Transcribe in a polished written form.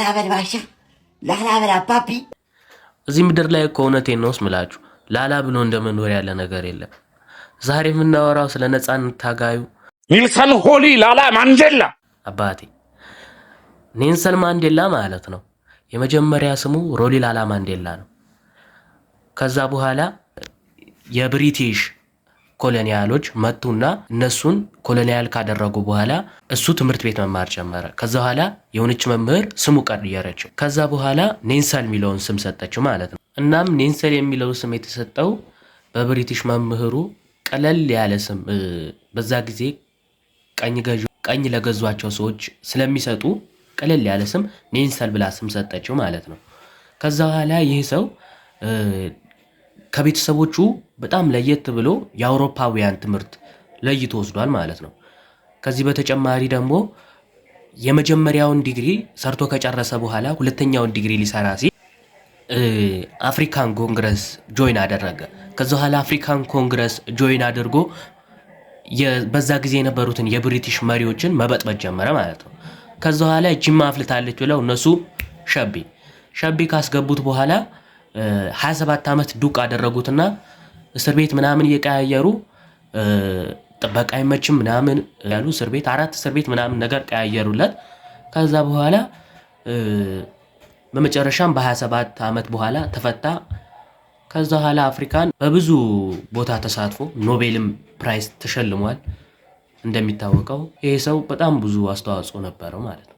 ላላ በል ባሻ ላላ በል አባቢ። እዚህ ምድር ላይ እኮ እውነቴን ነው ስምላችሁ ላላ ብሎ እንደመኖር ያለ ነገር የለም። ዛሬ የምናወራው ስለ ነጻነት ታጋዩ ኔልሰን ሆሊ ላላ ማንዴላ አባቴ ኔልሰን ማንዴላ ማለት ነው። የመጀመሪያ ስሙ ሮሊ ላላ ማንዴላ ነው። ከዛ በኋላ የብሪቲሽ ኮሎኒያሎች መጡና እነሱን ኮሎኒያል ካደረጉ በኋላ እሱ ትምህርት ቤት መማር ጀመረ። ከዛ በኋላ የሆነች መምህር ስሙ ቀየረችው። ከዛ በኋላ ኔልሰን የሚለውን ስም ሰጠችው ማለት ነው። እናም ኔልሰን የሚለው ስም የተሰጠው በብሪቲሽ መምህሩ ቀለል ያለ ስም በዛ ጊዜ ቀኝ ለገዟቸው ሰዎች ስለሚሰጡ ቀለል ያለ ስም ኔልሰን ብላ ስም ሰጠችው ማለት ነው። ከዛ በኋላ ይህ ሰው ከቤተሰቦቹ በጣም ለየት ብሎ የአውሮፓውያን ትምህርት ለይቶ ወስዷል ማለት ነው። ከዚህ በተጨማሪ ደግሞ የመጀመሪያውን ዲግሪ ሰርቶ ከጨረሰ በኋላ ሁለተኛውን ዲግሪ ሊሰራ ሲል አፍሪካን ኮንግረስ ጆይን አደረገ። ከዛ በኋላ አፍሪካን ኮንግረስ ጆይን አድርጎ በዛ ጊዜ የነበሩትን የብሪቲሽ መሪዎችን መበጥበጥ ጀመረ ማለት ነው። ከዛ በኋላ ጅማ አፍልታለች ብለው እነሱ ሸቤ ካስገቡት በኋላ 27 ዓመት ዱቅ አደረጉትና እስር ቤት ምናምን እየቀያየሩ ጥበቃ አይመችም ምናምን ያሉ አራት እስር ቤት ምናምን ነገር ቀያየሩለት። ከዛ በኋላ በመጨረሻም በ27 ዓመት በኋላ ተፈታ። ከዛ በኋላ አፍሪካን በብዙ ቦታ ተሳትፎ ኖቤልም ፕራይስ ተሸልሟል። እንደሚታወቀው ይሄ ሰው በጣም ብዙ አስተዋጽኦ ነበረው ማለት ነው።